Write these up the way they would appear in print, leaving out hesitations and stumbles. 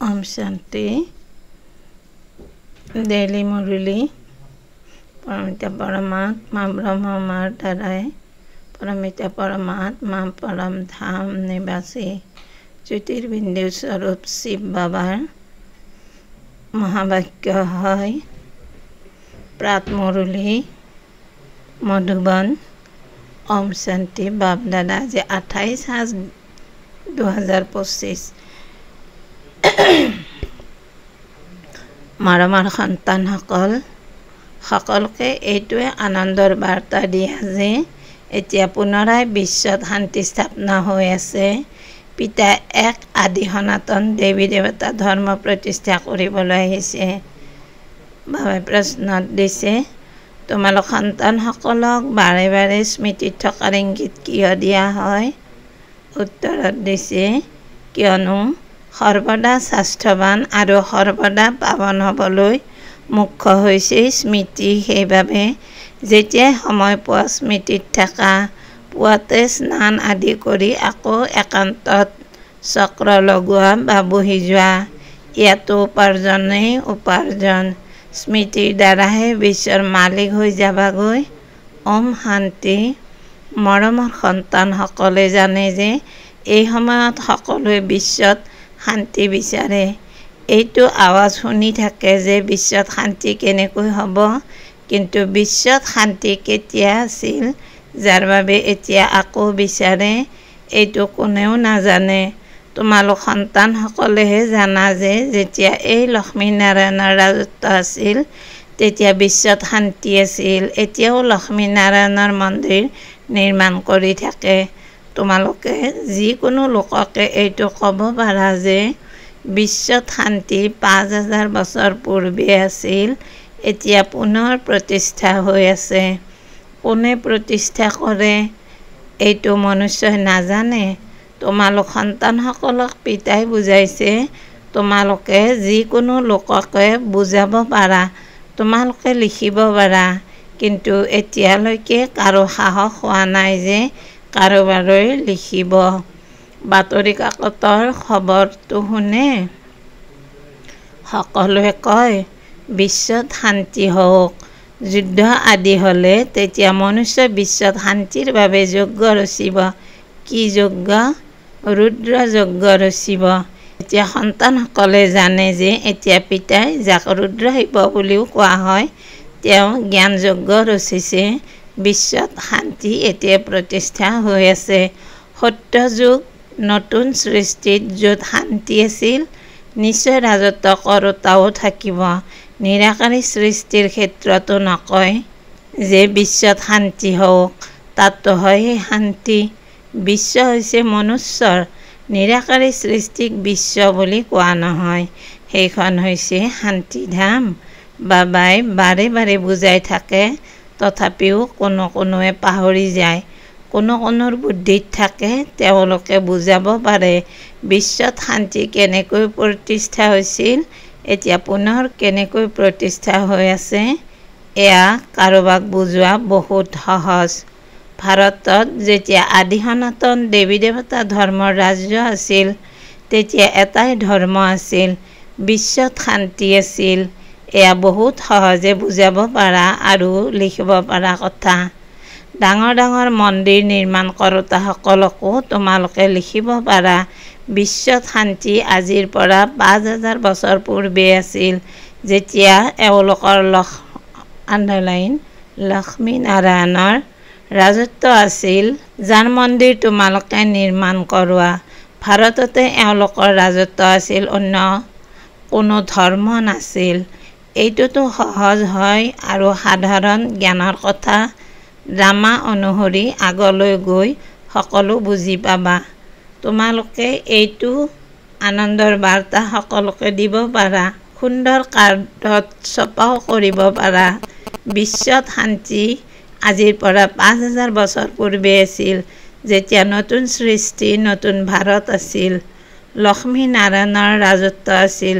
Om Shanti daily मुरली परमिता परमात्मा ब्रह्मार द्वाराय परमिता परमात्मा परम धाम निवासी ज्योतिर्बिंदु स्वरूप शिव बाबार महावाक्य है प्रात मुरली मधुबन ओम शांति बाप दादा जे 28/5/2025 মৰমৰ সন্তানসকল সকলোকে এইটোৱে আনন্দৰ বাৰ্তা দিয়া যে এতিয়া পুনৰাই বিশ্বত শান্তি স্থাপনা হৈ আছে। পিতা এক আদি সনাতন দেৱী দেৱতা ধৰ্ম প্ৰতিষ্ঠা কৰিবলৈ আহিছে। বাবাই প্ৰশ্নত দিছে, তোমালোক সন্তানসকলক বাৰে বাৰে স্মৃতিত থকাৰ ইংগিত কিয় দিয়া হয়? উত্তৰত দিছে, কিয়নো সৰ্বদা স্বাস্থ্যৱান আৰু সৰ্বদা পাৱন হ'বলৈ মুখ্য হৈছে স্মৃতি। সেইবাবে যেতিয়াই সময় পোৱা স্মৃতিত থকা, পুৱাতে স্নান আদি কৰি আকৌ একান্তত চক্ৰ লগোৱা বা বহি যোৱা, ইয়াতো উপাৰ্জনেই উপাৰ্জন। স্মৃতিৰ দ্বাৰাহে বিশ্বৰ মালিক হৈ যাবাগৈ। ওম শান্তি। মৰমৰ সন্তানসকলে জানে যে এই সময়ত সকলোৱে বিশ্বত শান্তি বিচাৰে। এইটো আৱাজ শুনি থাকে যে বিশ্বত শান্তি কেনেকৈ হ'ব, কিন্তু বিশ্বত শান্তি কেতিয়া আছিল, যাৰ বাবে এতিয়া আকৌ বিচাৰে, এইটো কোনেও নাজানে। তোমালোক সন্তানসকলেহে জানা যে যেতিয়া এই লক্ষ্মীনাৰায়ণৰ ৰাজত্ব আছিল তেতিয়া বিশ্বত শান্তি আছিল। এতিয়াও লক্ষ্মীনাৰায়ণৰ মন্দিৰ নিৰ্মাণ কৰি থাকে। তোমালোকে যিকোনো লোককে এইটো ক'ব পাৰা যে বিশ্বত শান্তি 5000 বছৰ পূৰ্বে আছিল, এতিয়া পুনৰ প্ৰতিষ্ঠা হৈ আছে। কোনে প্ৰতিষ্ঠা কৰে এইটো মনুষ্যই নাজানে। তোমালোক সন্তানসকলক পিতাই বুজাইছে। তোমালোকে যিকোনো লোককে বুজাব পাৰা, তোমালোকে লিখিব পাৰা, কিন্তু এতিয়ালৈকে কাৰো সাহস হোৱা নাই যে কাৰোবালৈ লিখিব। বাতৰি কাকতৰ খবৰটো শুনে, সকলোৱে কয় বিশ্বত শান্তি হওক। যুদ্ধ আদি হ'লে তেতিয়া মনুষ্যই বিশ্বত শান্তিৰ বাবে যজ্ঞ ৰচিব। কি যজ্ঞ? ৰুদ্ৰ যজ্ঞ ৰচিব। এতিয়া সন্তানসকলে জানে যে এতিয়া পিতাই, যাক ৰুদ্ৰ শিৱ বুলিও কোৱা হয়, তেওঁ জ্ঞান যজ্ঞ ৰচিছে। বিশ্বত শান্তি এতিয়া প্ৰতিষ্ঠা হৈ আছে। সত্য যুগ নতুন সৃষ্টিত য'ত শান্তি আছিল, নিশ্চয় ৰাজত্ব কৰোতাও থাকিব। নিৰাকাৰী সৃষ্টিৰ ক্ষেত্ৰতো নকয় যে বিশ্বত শান্তি হওক, তাতো হয় শান্তি। বিশ্ব হৈছে মনুষ্যৰ। নিৰাকাৰী সৃষ্টিক বিশ্ব বুলি কোৱা নহয়, সেইখন হৈছে শান্তিধাম। বাবাই বাৰে বাৰে বুজাই থাকে, তথাপিও কোনোৱে পাহৰি যায়। কোনোৰ বুদ্ধিত থাকে, তেওঁলোকে বুজাব পাৰে বিশ্বত শান্তি কেনেকৈ প্ৰতিষ্ঠা হৈছিল, এতিয়া পুনৰ কেনেকৈ প্ৰতিষ্ঠা হৈ আছে। এয়া কাৰোবাক বুজোৱা বহুত সহজ। ভাৰতত যেতিয়া আদি সনাতন দেৱী দেৱতা ধৰ্মৰ ৰাজ্য আছিল, তেতিয়া এটাই ধৰ্ম আছিল, বিশ্বত শান্তি আছিল। এয়া বহুত সহজে বুজাব পাৰা আৰু লিখিব পাৰা কথা। ডাঙৰ ডাঙৰ মন্দিৰ নিৰ্মাণ কৰোতাসকলকো তোমালোকে লিখিব পাৰা বিশ্বত শান্তি আজিৰ পৰা 5000 বছৰ পূৰ্বে আছিল, যেতিয়া এওঁলোকৰ লক্ষ্মীনাৰায়ণৰ ৰাজত্ব আছিল, যাৰ মন্দিৰ তোমালোকে নিৰ্মাণ কৰোৱা। ভাৰততে এওঁলোকৰ ৰাজত্ব আছিল, অন্য কোনো ধৰ্ম নাছিল। এইটোতো সহজ হয় আৰু সাধাৰণ জ্ঞানৰ কথা। ড্ৰামা অনুসৰি আগলৈ গৈ সকলো বুজি পাবা। তোমালোকে এইটো আনন্দৰ বাৰ্তা সকলোকে দিব পাৰা, সুন্দৰ কাৰ্ডত ছপাও কৰিব পাৰা। বিশ্বত শান্তি আজিৰ পৰা 5000 বছৰ পূৰ্বে আছিল, যেতিয়া নতুন সৃষ্টি, নতুন ভাৰত আছিল, লক্ষ্মীনাৰায়ণৰ ৰাজত্ব আছিল।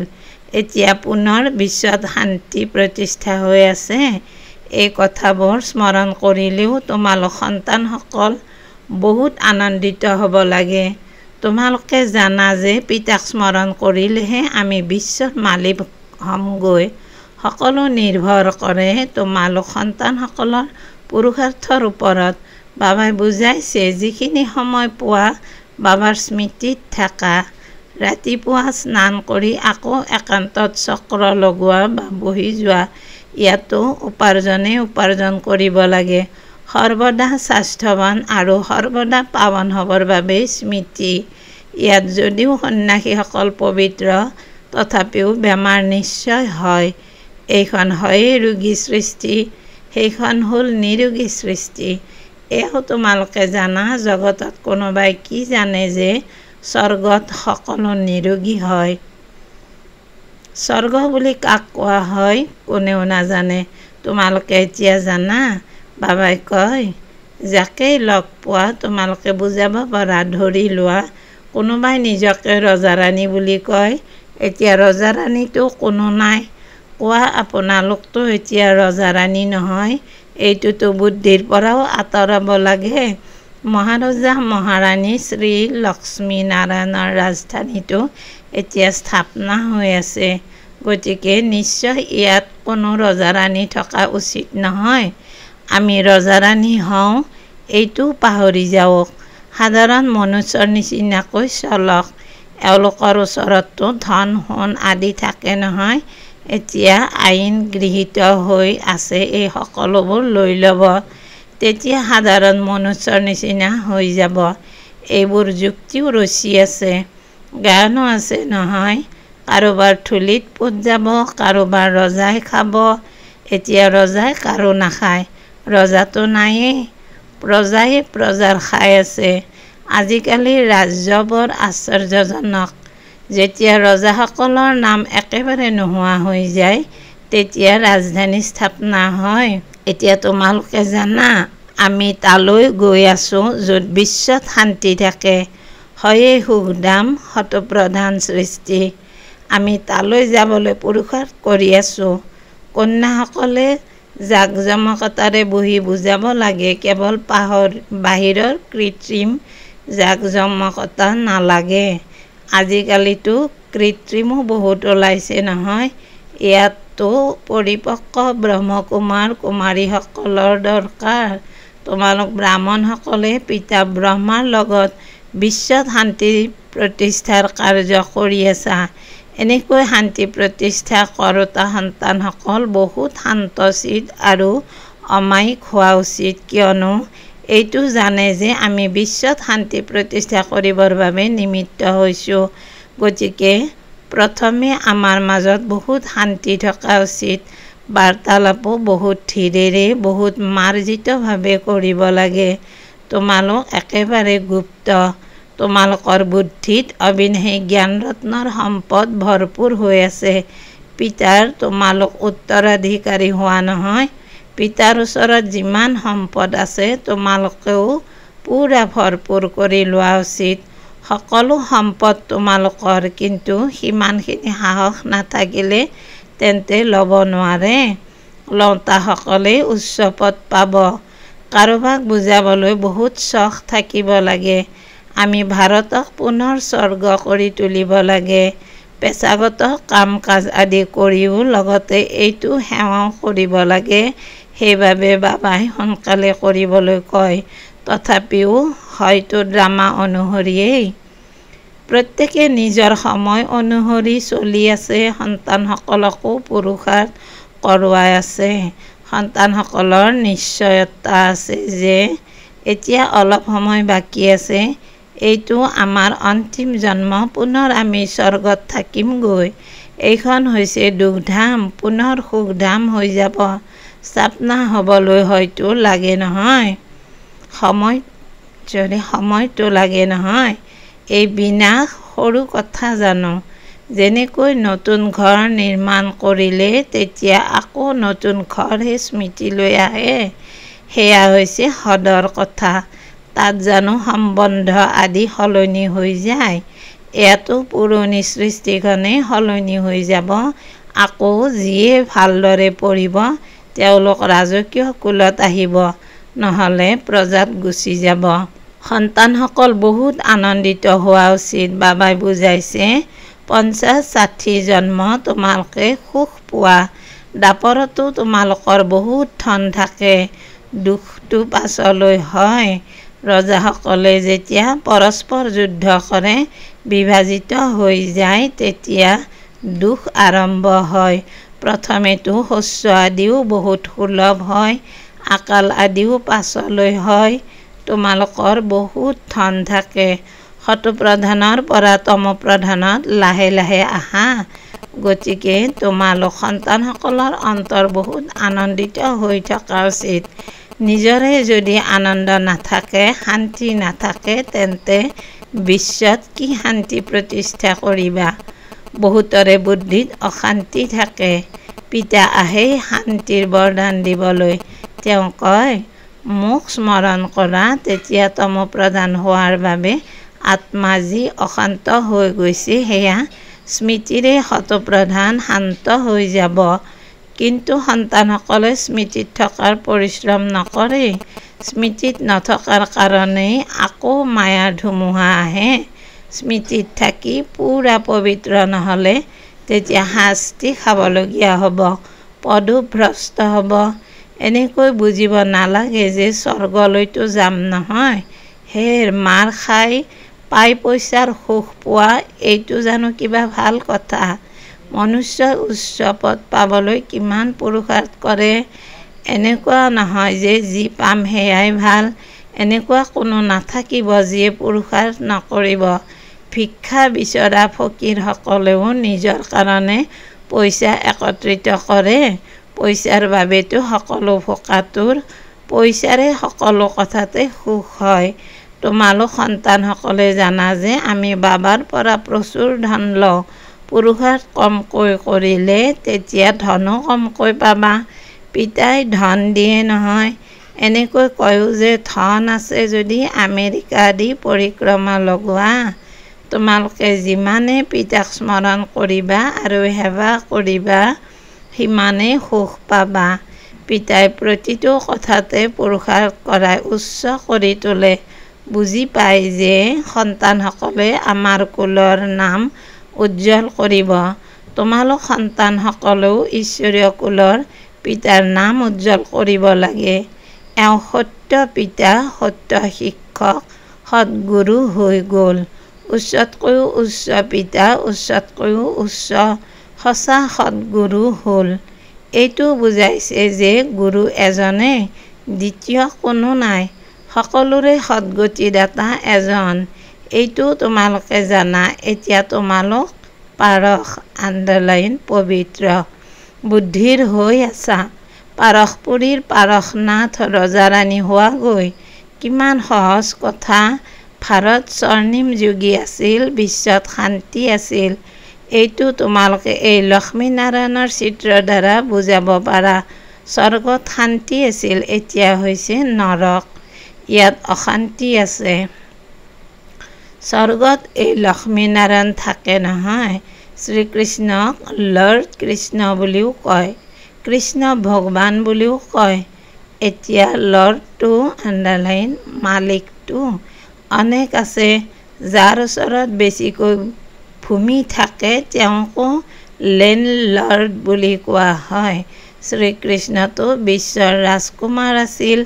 এতিয়া পুনৰ বিশ্বত শান্তি প্ৰতিষ্ঠা হৈ আছে। এই কথাবোৰ স্মৰণ কৰিলেও তোমালোক সন্তানসকল বহুত আনন্দিত হ'ব লাগে। তোমালোকে জানা যে পিতাক স্মৰণ কৰিলেহে আমি বিশ্বত মালিক হ'মগৈ। সকলো নিৰ্ভৰ কৰে তোমালোক সন্তানসকলৰ পুৰুষাৰ্থৰ ওপৰত। বাবাই বুজাইছে, যিখিনি সময় পোৱা বাবাৰ স্মৃতিত থাকা। ৰাতিপুৱা স্নান কৰি আকৌ একান্তত চক্ৰ লগোৱা বা বহি যোৱা। ইয়াতো উপাৰ্জন কৰিব লাগে। সৰ্বদা স্বাস্থ্যৱান আৰু সৰ্বদা পাৱন হ'বৰ বাবে স্মৃতি। ইয়াত যদিও সন্ন্যাসীসকল পবিত্ৰ, তথাপিও বেমাৰ নিশ্চয় হয়। এইখন হয়েই ৰোগী সৃষ্টি, সেইখন হ'ল নিৰোগী সৃষ্টি। এয়াও তোমালোকে জানা। জগতত কোনোবাই কি জানে যে স্বৰ্গত সকলো নিৰোগী হয়? স্বৰ্গ বুলি কাক কোৱা হয় কোনেও নাজানে। তোমালোকে এতিয়া জানা? বাবাই কয়, যাকেই লগ পোৱা তোমালোকে বুজাব পাৰা। ধৰি লোৱা কোনোবাই নিজকে ৰজাৰাণী বুলি কয়। এতিয়া ৰজাৰাণীতো কোনো নাই। কোৱা, আপোনালোকতো এতিয়া ৰজাৰাণী নহয়। এইটোতো বুদ্ধিৰ পৰাও আঁতৰাব লাগে। মহাৰজা মহাৰাণী শ্ৰী লক্ষ্মী নাৰায়ণৰ ৰাজধানীটো এতিয়া স্থাপনা হৈ আছে। গতিকে নিশ্চয় ইয়াত কোনো ৰজাৰাণী থকা উচিত নহয়। আমি ৰজাৰাণী হওঁ এইটো পাহৰি যাওক। সাধাৰণ মনুষ্যৰ নিচিনাকৈ চলক। এওঁলোকৰ ওচৰতো ধন সোণ আদি থাকে নহয়। এতিয়া আইন গৃহীত হৈ আছে, এই সকলোবোৰ লৈ ল'ব। তেতিয়া সাধাৰণ মনুষ্যৰ নিচিনা হৈ যাব। এইবোৰ যুক্তিও ৰচি আছে, গানো আছে নহয়। কাৰোবাৰ থুলিত পোত যাব, কাৰোবাৰ ৰজাই খাব। এতিয়া ৰজাই কাৰো নাখায়। ৰজাটো নায়েই, প্ৰজায়ে প্ৰজাৰ খাই আছে। আজিকালি ৰাজ্য বৰ আশ্চৰ্যজনক। যেতিয়া ৰজাসকলৰ নাম একেবাৰে নোহোৱা হৈ যায়, তেতিয়া ৰাজধানী স্থাপনা হয়। এতিয়া তোমালোকে জানা, আমি তালৈ গৈ আছোঁ য'ত বিশ্বত শান্তি থাকে। হয়েই সুখধাম, শতপ্ৰধান সৃষ্টি। আমি তালৈ যাবলৈ পুৰুষাৰ্থ কৰি আছোঁ। কন্যাসকলে জাকজমকতাৰে বহি বুজাব লাগে, কেৱল বাহিৰৰ কৃত্ৰিম জাকজমকতা নালাগে। আজিকালিতো কৃত্ৰিমো বহুত ওলাইছে নহয়। ইয়াতো পৰিপক্ক ব্ৰহ্মকুমাৰ কুমাৰীসকলৰ দৰকাৰ। তোমালোক ব্ৰাহ্মণসকলে পিতা ব্ৰহ্মাৰ লগত বিশ্বত শান্তি প্ৰতিষ্ঠাৰ কাৰ্য কৰি আছা। এনেকৈ শান্তি প্ৰতিষ্ঠা কৰোঁতা সন্তানসকল বহুত শান্তচিত আৰু অমায়িক হোৱা উচিত। কিয়নো এইটো জানে যে আমি বিশ্বত শান্তি প্ৰতিষ্ঠা কৰিবৰ বাবে নিমিত্ত হৈছোঁ। গতিকে প্ৰথমে আমাৰ মাজত বহুত শান্তি থকা উচিত। বাৰ্তালাপো বহুত ধীৰেৰে, বহুত মাৰ্জিতভাৱে কৰিব লাগে। তোমালোক একেবাৰে গুপ্ত। তোমালোকৰ বুদ্ধিত অবিনাশী জ্ঞানৰত্নৰ সম্পদ ভৰপূৰ হৈ আছে। পিতাৰ তোমালোক উত্তৰাধিকাৰী হোৱা নহয়। পিতাৰ ওচৰত যিমান সম্পদ আছে তোমালোকেও পূৰা ভৰপূৰ কৰি লোৱা উচিত। সকলো সম্পদ তোমালোকৰ, কিন্তু সিমানখিনি সাহস নাথাকিলে তেন্তে ল'ব নোৱাৰে। লওঁতাসকলে উচ্চ পদ পাব। কাৰোবাক বুজাবলৈ বহুত চখ থাকিব লাগে। আমি ভাৰতক পুনৰ স্বৰ্গ কৰি তুলিব লাগে। পেচাগত কাম কাজ আদি কৰিও লগতে এইটো সেৱাও কৰিব লাগে। সেইবাবে বাবাই সোনকালে কৰিবলৈ কয়। তথাপিও হয়তো ড্ৰামা অনুসৰিয়েই প্ৰত্যেকে নিজৰ সময় অনুসৰি চলি আছে। সন্তানসকলকো পুৰুষাৰ্থ কৰোৱাই আছে। সন্তানসকলৰ নিশ্চয়তা আছে যে এতিয়া অলপ সময় বাকী আছে। এইটো আমাৰ অন্তিম জন্ম। পুনৰ আমি স্বৰ্গত থাকিমগৈ। এইখন হৈছে দুখধাম, পুনৰ সুখধাম হৈ যাব। স্থাপনা হ'বলৈ হয়তো লাগে নহয়, সময়টো লাগে নহয়। এই বিনাশ সৰু কথা জানো? যেনেকৈ নতুন ঘৰ নিৰ্মাণ কৰিলে তেতিয়া আকৌ নতুন ঘৰহে স্মৃতিলৈ আহে, সেয়া হৈছে সদৰ কথা। তাত জানো সম্বন্ধ আদি সলনি হৈ যায়? এয়াতো পুৰণি সৃষ্টিখনেই সলনি হৈ যাব। আকৌ যিয়ে ভালদৰে পঢ়িব তেওঁলোক ৰাজকীয় কুলত আহিব, নহ'লে প্ৰজাত গুচি যাব। সন্তানসকল বহুত আনন্দিত হোৱা উচিত। বাবাই বুজাইছে 50-60 জন্ম তোমালোকে সুখ পোৱা। দাপৰতো তোমালোকৰ বহুত ধন থাকে। দুখটো পাছলৈ হয়। ৰজাসকলে যেতিয়া পৰস্পৰ যুদ্ধ কৰে, বিভাজিত হৈ যায়, তেতিয়া দুখ আৰম্ভ হয়। প্ৰথমেতো শস্য আদিও বহুত সুলভ হয়, আকাল আদিও পাছলৈ হয়। তোমালোকৰ বহুত ধন থাকে। শতপ্ৰধানৰ পৰা তমপ্ৰধানত লাহে লাহে আহা। গতিকে তোমালোক সন্তানসকলৰ অন্তৰ বহুত আনন্দিত হৈ থকা উচিত। নিজৰে যদি আনন্দ নাথাকে, শান্তি নাথাকে, তেন্তে বিশ্বত কি শান্তি প্ৰতিষ্ঠা কৰিবা? বহুতৰে বুদ্ধিত অশান্তি থাকে। পিতা আহে শান্তিৰ বৰদান দিবলৈ। তেওঁ কয়, মোক স্মৰণ কৰা। তেতিয়া তমপ্ৰধান হোৱাৰ বাবে আত্মা যি অশান্ত হৈ গৈছে, সেয়া স্মৃতিৰে শতপ্ৰধান শান্ত হৈ যাব। কিন্তু সন্তানসকলে স্মৃতিত থকাৰ পৰিশ্ৰম নকৰে। স্মৃতিত নথকাৰ কাৰণেই আকৌ মায়াৰ ধুমুহা আহে। স্মৃতিত থাকি পূৰা পবিত্ৰ নহ'লে তেতিয়া শাস্তি খাবলগীয়া হ'ব, পদভ্ৰষ্ট হ'ব। এনেকৈ বুজিব নালাগে যে স্বৰ্গলৈতো যাম নহয়। হেৰ মাৰ খাই পাই পইচাৰ সুখ পোৱা, এইটো জানো কিবা ভাল কথা? মনুষ্যই উচ্চ পদ পাবলৈ কিমান পুৰুষাৰ্থ কৰে। এনেকুৱা নহয় যে যি পাম সেয়াই ভাল। এনেকুৱা কোনো নাথাকিব যিয়ে পুৰুষাৰ্থ নকৰিব। ভিক্ষা বিচৰা ফকীৰসকলেও নিজৰ কাৰণে পইচা একত্ৰিত কৰে। পইচাৰ বাবেতো সকলো ভোকাতুৰ। পইচাৰে সকলো কথাতে সুখ হয়। তোমালোক সন্তানসকলে জানা যে আমি বাবাৰ পৰা প্ৰচুৰ ধন লওঁ। পুৰুষাৰ্থ কমকৈ কৰিলে তেতিয়া ধনো কমকৈ পাবা। পিতাই ধন দিয়ে নহয়। এনেকৈ কয়ো যে ধন আছে যদি আমেৰিকা আদি পৰিক্ৰমা লগোৱা। তোমালোকে যিমানে পিতাক স্মৰণ কৰিবা আৰু সেৱা কৰিবা, সিমানেই সুখ পাবা। পিতাই প্ৰতিটো কথাতে পুৰুষাৰ্থ কৰাই উচ্চ কৰি তোলে। বুজি পায় যে সন্তানসকলে আমাৰ কুলৰ নাম উজ্জ্বল কৰিব। তোমালোক সন্তানসকলেও ঈশ্বৰীয় কুলৰ পিতাৰ নাম উজ্জ্বল কৰিব লাগে। এওঁ সত্য পিতা, সত্য শিক্ষক, সৎগুৰু হৈ গ'ল। উচ্চতকৈও উচ্চ পিতা, উচ্চতকৈও উচ্চ সঁচা সৎগুৰু হ'ল। এইটো বুজাইছে যে গুৰু এজনেই, দ্বিতীয় কোনো নাই। সকলোৰে সদ্গতিদাতা এজন। এইটো তোমালোকে জানা। এতিয়া তোমালোক পাৰস পবিত্ৰ বুদ্ধিৰ হৈ আছা। পাৰসপুৰীৰ পাৰসনাথ ৰজাৰাণী হোৱাগৈ কিমান সহজ কথা। ভাৰত স্বৰ্ণিম যুগী আছিল, বিশ্বত শান্তি আছিল। এইটো তোমালোকে এই লক্ষ্মীনাৰায়ণৰ চিত্ৰৰ দ্বাৰা বুজাব পাৰা। স্বৰ্গত শান্তি আছিল, এতিয়া হৈছে নৰক। ইয়াত অশান্তি আছে। স্বৰ্গত এই লক্ষ্মীনাৰায়ণ থাকে নহয়। শ্ৰীকৃষ্ণক লৰ্ড কৃষ্ণ বুলিও কয়, কৃষ্ণ ভগৱান বুলিও কয়। এতিয়া লৰ্ডটো মালিকটো অনেক আছে। যাৰ ওচৰত বেছিকৈ ভূমি থাকে তেওঁকো লেণ্ডলৰ্ড বুলি কোৱা হয়। শ্ৰীকৃষ্ণতো বিশ্বৰ ৰাজকুমাৰ আছিল।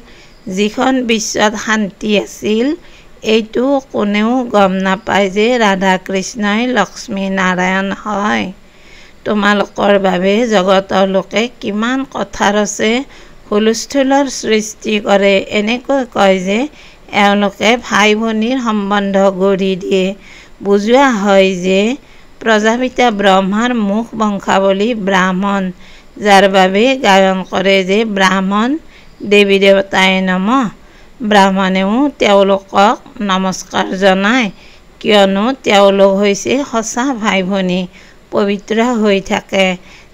যিখন বিশ্বত শান্তি আছিল, এইটো কোনেও গম নাপায় যে ৰাধা কৃষ্ণই লক্ষ্মী নাৰায়ণ হয়। তোমালোকৰ বাবে জগতৰ লোকে কিমান কথা ৰচে, হুলস্থুলৰ সৃষ্টি কৰে। এনেকৈ কয় যে এওঁলোকে ভাই ভনীৰ সম্বন্ধ গঢ়ি দিয়ে। বুজোৱা হয় যে প্ৰজাপিতা ব্ৰহ্মাৰ মুখ বংশাৱলী ব্ৰাহ্মণ, যাৰ বাবে গায়ন কৰে যে ব্ৰাহ্মণ দেৱী দেৱতাই নমঃ। ব্ৰাহ্মণেও তেওঁলোকক নমস্কাৰ জনায়, কিয়নো তেওঁলোক হৈছে সঁচা ভাই ভনী, পবিত্ৰ হৈ থাকে।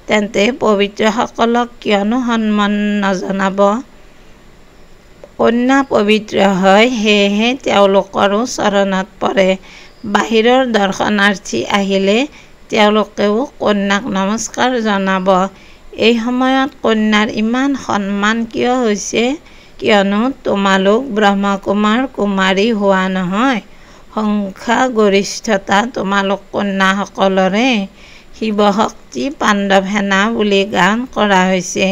তেন্তে পবিত্ৰসকলক কিয়নো সন্মান নজনাব? কন্যা পবিত্ৰ হয়, সেয়েহে তেওঁলোকৰো চৰণত পৰে। বাহিৰৰ দৰ্শনাৰ্থী আহিলে তেওঁলোকেও কন্যাক নমস্কাৰ জনাব। এই সময়ত কন্যাৰ ইমান সন্মান কিয় হৈছে? কিয়নো তোমালোক ব্ৰহ্মকুমাৰ কুমাৰী হোৱা নহয়। সংখ্যাগৰিষ্ঠতা তোমালোক কন্যাসকলৰে। শিৱশক্তি পাণ্ডৱ সেনা বুলি গান কৰা হৈছে।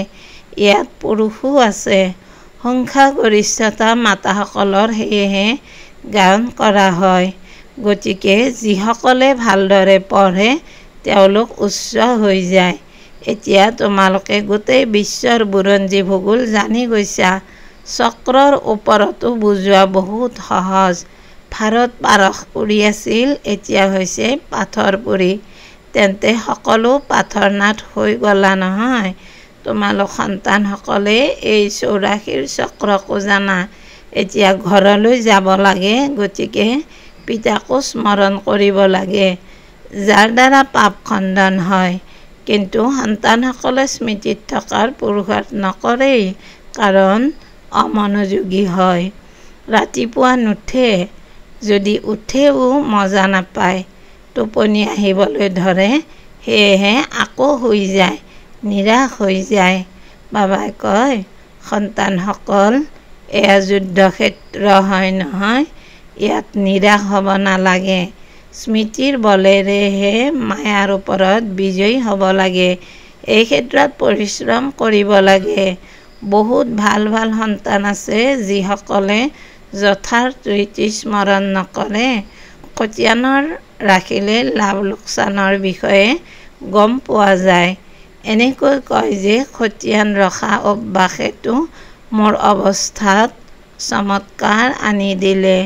ইয়াত পুৰুষো আছে। সংখ্যাগৰিষ্ঠতা মাতাসকলৰ, সেয়েহে গান কৰা হয়। গতিকে যিসকলে ভালদৰে পঢ়ে তেওঁলোক উচ্চ হৈ যায়। এতিয়া তোমালোকে গোটেই বিশ্বৰ বুৰঞ্জী ভূগোল জানি গৈছা। চক্ৰৰ ওপৰতো বুজোৱা বহুত সহজ। ভাৰত পাৰসপুৰী আছিল, এতিয়া হৈছে পাথৰপুৰী। তেন্তে সকলো পাথৰনাথ হৈ গলা নহয়। তোমালোক সন্তানসকলে এই 84ৰ চক্ৰকো জানা। এতিয়া ঘৰলৈ যাব লাগে। গতিকে পিতাকো স্মৰণ কৰিব লাগে, যাৰ দ্বাৰা পাপ খণ্ডন হয়। কিন্তু সন্তানসকলে স্মৃতিত থকাৰ পুৰুষাৰ্থ নকৰেই, কাৰণ অমনোযোগী হয়। ৰাতিপুৱা নুঠে, যদি উঠেও মজা নাপায়, টোপনি আহিবলৈ ধৰে, সেয়েহে আকৌ শুই যায়, নিৰাশ হৈ যায়। বাবাই কয়, সন্তানসকল, এয়া যুদ্ধক্ষেত্ৰ হয় নহয়, ইয়াত নিৰাশ হ'ব নালাগে। স্মৃতিৰ বলেৰেহে মায়াৰ ওপৰত বিজয়ী হ'ব লাগে। এই ক্ষেত্ৰত পৰিশ্ৰম কৰিব লাগে। বহুত ভাল ভাল সন্তান আছে যিসকলে যথাৰ্থ ৰীতি স্মৰণ নকৰে। খতিয়ানৰ ৰাখিলে লাভ লোকচানৰ বিষয়ে গম পোৱা যায়। এনেকৈ কয় যে খতিয়ান ৰখা অভ্যাসেতো মোৰ অৱস্থাত চমৎকাৰ আনি দিলে।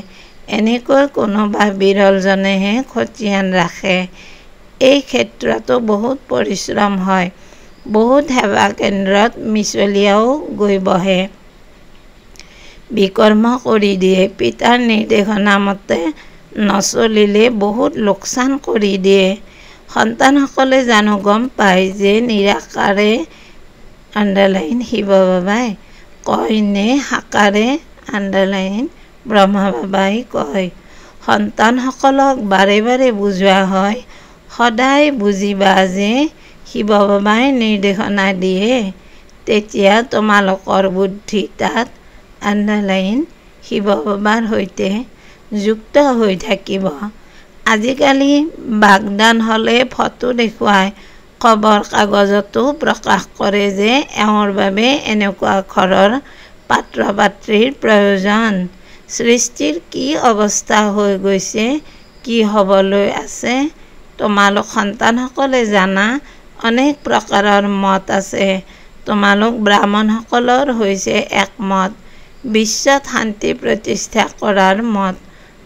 এনেকৈ কোনোবা বিৰলজনেহে খতিয়ান ৰাখে। এই ক্ষেত্ৰতো বহুত পৰিশ্ৰম হয়। বহুত সেৱা কেন্দ্ৰত মিছলীয়াও গৈ বহে, বিকৰ্ম কৰি দিয়ে। পিতাৰ নিৰ্দেশনা মতে নচলিলে বহুত লোকচান কৰি দিয়ে। সন্তানসকলে জানো গম পায় যে নিৰাকাৰে শিৱ বাবাই কয় নে সাকাৰে ব্ৰহ্মা বাবাই কয়। সন্তানসকলক বাৰে বাৰে বুজোৱা হয়, সদায় বুজিবা যে শিৱ বাবাই নিৰ্দেশনা দিয়ে। তেতিয়া তোমালোকৰ বুদ্ধি তাত শিৱ বাবাৰ সৈতে যুক্ত হৈ থাকিব। আজিকালি বাগদান হ'লে ফটো দেখুৱাই খবৰ কাগজতো প্ৰকাশ কৰে যে এওঁৰ বাবে এনেকুৱা ঘৰৰ পাত্ৰ পাত্ৰীৰ প্ৰয়োজন। সৃষ্টিৰ কি অৱস্থা হৈ গৈছে, কি হ'বলৈ আছে, তোমালোক সন্তানসকলে জানা। অনেক প্ৰকাৰৰ মত আছে। তোমালোক ব্ৰাহ্মণসকলৰ হৈছে এক মত, বিশ্বত শান্তি প্ৰতিষ্ঠা কৰাৰ মত।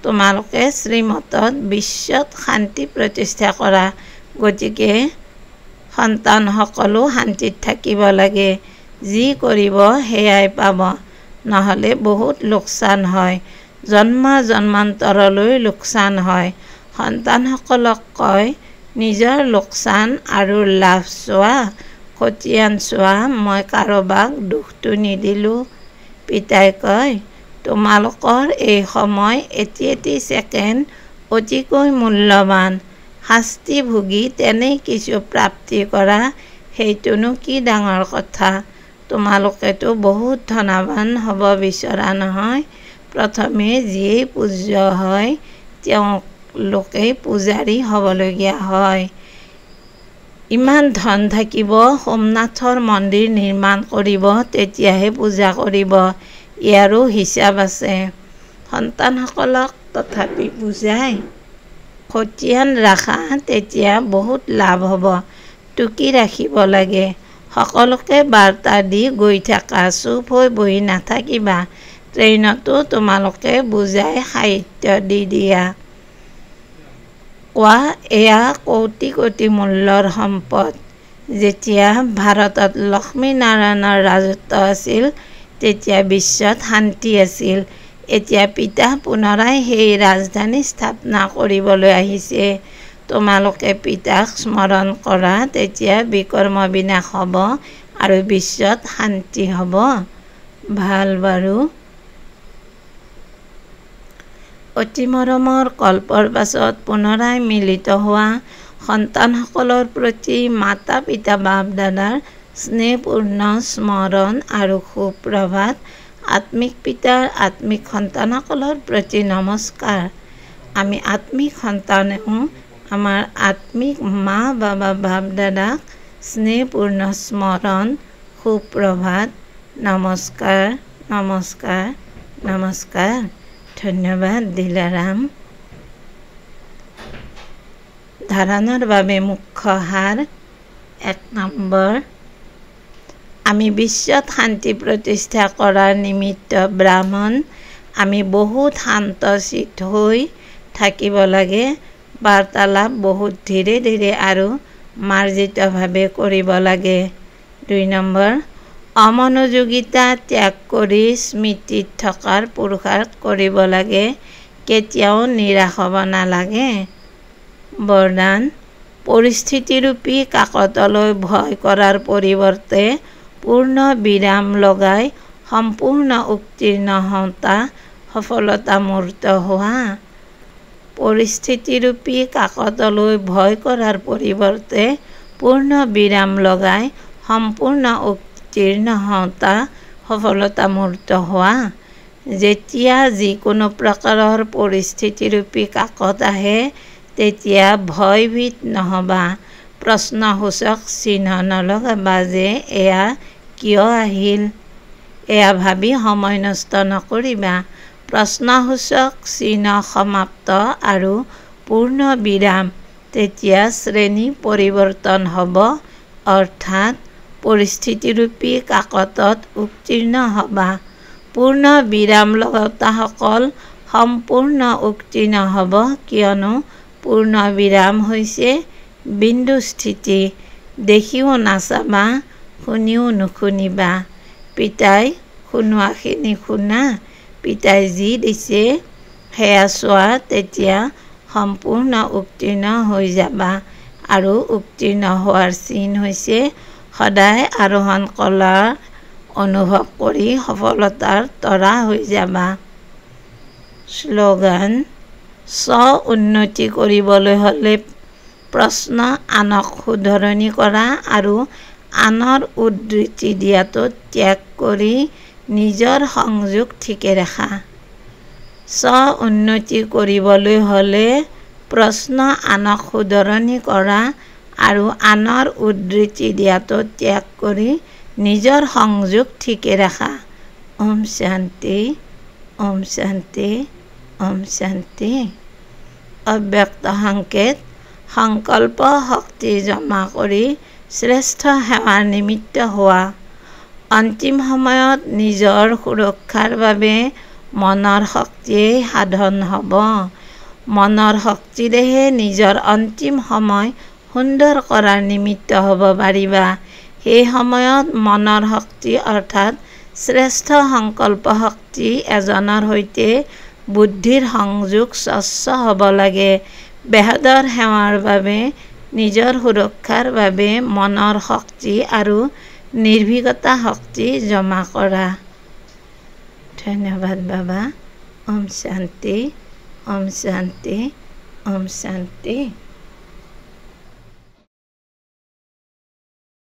তোমালোকে শ্ৰীমতত বিশ্বত শান্তি প্ৰতিষ্ঠা কৰা। গতিকে সন্তানসকলো শান্তিত থাকিব লাগে। যি কৰিব সেয়াই পাব, নহ'লে বহুত লোকচান হয়। জন্মান্তৰলৈ লোকচান হয়। সন্তানসকলক কয়, নিজৰ লোকচান আৰু লাভ চোৱা, খতিয়ান চোৱা। মই কাৰোবাক দুখটো নিদিলোঁ। পিতাই কয়, তোমালোকৰ এই সময় এটি ছেকেণ্ড অতিকৈ মূল্যৱান। শাস্তি ভুগি তেনেই কিছু প্ৰাপ্তি কৰা, সেইটোনো কি ডাঙৰ কথা। তোমালোকেতো বহুত ধনৱান হ'ব বিচৰা নহয়। প্ৰথমে যিয়েই পূজ্য হয় তেওঁলোকেই পূজাৰী হ'বলগীয়া হয়। ইমান ধন থাকিব, সোমনাথৰ মন্দিৰ নিৰ্মাণ কৰিব, তেতিয়াহে পূজা কৰিব। ইয়াৰো হিচাপ আছে। সন্তানসকলক তথাপি বুজায়, খতিয়ান ৰাখা, তেতিয়া বহুত লাভ হ'ব। টুকি ৰাখিব লাগে। সকলোকে বাৰ্তা দি গৈ থাকা, চুপ হৈ বহি নাথাকিবা। ট্ৰেইনতো তোমালোকে বুজাই সাহিত্য দি দিয়া। কোৱা, এয়া কোটি কোটি মূল্যৰ সম্পদ। যেতিয়া ভাৰতত লক্ষ্মীনাৰায়ণৰ ৰাজত্ব আছিল, তেতিয়া বিশ্বত শান্তি আছিল। এতিয়া পিতা পুনৰাই সেই ৰাজধানী স্থাপনা কৰিবলৈ আহিছে। তোমালোকে পিতাক স্মৰণ কৰা, তেতিয়া বিকৰ্ম বিনাশ হ'ব আৰু বিশ্বত শান্তি হ'ব। ভাল বাৰু। অতি মৰমৰ কল্পৰ পাছত পুনৰাই মিলিত হোৱা সন্তানসকলৰ প্ৰতি মাতা পিতা বাপ দাদাৰ স্নেহপূৰ্ণ স্মৰণ আৰু সুপ্ৰভাত। আত্মিক পিতাৰ আত্মিক সন্তানসকলৰ প্ৰতি নমস্কাৰ। আমি আত্মিক সন্তানেও আমাৰ আত্মিক মা বাবা বাপ দাদাক স্নেহপূৰ্ণ স্মৰণ, সুপ্ৰভাত, নমস্কাৰ, নমস্কাৰ, নমস্কাৰ। ধন্যবাদ দিলাৰাম। ধাৰণৰ বাবে মুখ্য সাৰ। 1 নম্বৰ, আমি বিশ্বত শান্তি প্ৰতিষ্ঠা কৰাৰ নিমিত্ত ব্ৰাহ্মণ আমি বহুত শান্তচিত্ত হৈ থাকিব লাগে। বাৰ্তালাপ বহুত ধীৰে ধীৰে আৰু মাৰ্জিতভাৱে কৰিব লাগে। 2 নম্বৰ, অমনোযোগিতা ত্যাগ কৰি স্মৃতিত থকাৰ পুৰুষাৰ্থ কৰিব লাগে। কেতিয়াও নিৰাশ হ'ব নালাগে। বৰদান, পৰিস্থিতিৰূপী কাকতলৈ ভয় কৰাৰ পৰিৱৰ্তে পূৰ্ণ বিৰাম লগাই সম্পূৰ্ণ উত্তীৰ্ণ হওঁতা সফলতামূৰ্ত হোৱা। পৰিস্থিতিৰূপী কাকতলৈ ভয় কৰাৰ পৰিৱৰ্তে পূৰ্ণ বিৰাম লগাই সম্পূৰ্ণ উত্তীৰ্ণ হওঁতা সফলতামূৰ্ত হোৱা। যেতিয়া যিকোনো প্ৰকাৰৰ পৰিস্থিতিৰূপী কাকত আহে তেতিয়া ভয়ভীত নহবা। প্ৰশ্নসূচক চিহ্ন নলগাবা যে এয়া কিয় আহিল, এয়া ভাবি সময় নষ্ট নকৰিবা। প্ৰশ্নসূচক চিহ্ন সমাপ্ত আৰু পূৰ্ণ বিৰাম, তেতিয়া শ্ৰেণী পৰিৱৰ্তন হ'ব, অৰ্থাৎ পৰিস্থিতিৰূপী কাকতত উত্তীৰ্ণ হ'বা। পূৰ্ণ বিৰাম লগাওঁতাসকল সম্পূৰ্ণ উত্তীৰ্ণ হ'ব, কিয়নো পূৰ্ণ বিৰাম হৈছে বিন্দু স্থিতি। দেখিও নাচাবা, শুনিও নুশুনিবা। পিতাই শুনোৱাখিনি শুনা, পিতাই যি দিছে সেয়া চোৱা, তেতিয়া সম্পূৰ্ণ উত্তীৰ্ণ হৈ যাবা। আৰু উত্তীৰ্ণ হোৱাৰ চিন হৈছে সদায় আৰোহণ কলাৰ অনুভৱ কৰি সফলতাৰ তৰা হৈ যাবা। শ্লোগান, স্ব-উন্নতি কৰিবলৈ হ'লে প্ৰশ্ন আনক শুধৰণি কৰা আৰু আনৰ উদ্ধৃতি দিয়াটো ত্যাগ কৰি নিজৰ সংযোগ ঠিকে ৰাখা। স্ব-উন্নতি কৰিবলৈ হ'লে প্ৰশ্ন আনক শুধৰণি কৰা আৰু আনৰ উদ্ধৃতি দিয়াটো ত্যাগ কৰি নিজৰ সংযোগ ঠিকে ৰাখা। ওম শান্তি, ওম শান্তি, ওম শান্তি। অব্যক্ত সংকেত, সংকল্প শক্তি জমা কৰি শ্ৰেষ্ঠ সেৱাৰ নিমিত্ত হোৱা। অন্তিম সময়ত নিজৰ সুৰক্ষাৰ বাবে মনৰ শক্তিয়েই সাধন হ'ব। মনৰ শক্তিৰেহে নিজৰ অন্তিম সময় সুন্দৰ কৰাৰ নিমিত্ত হ'ব পাৰিবা। সেই সময়ত মনৰ শক্তি অৰ্থাৎ শ্ৰেষ্ঠ সংকল্প শক্তি এজনৰ সৈতে বুদ্ধিৰ সংযোগ স্বচ্ছ হ'ব লাগে। বেহদৰ সেৱাৰ বাবে, নিজৰ সুৰক্ষাৰ বাবে মনৰ শক্তি আৰু নিৰ্ভীকতা শক্তি জমা কৰা। ধন্যবাদ বাবা। ওম শান্তি, ওম শান্তি, ওম শান্তি।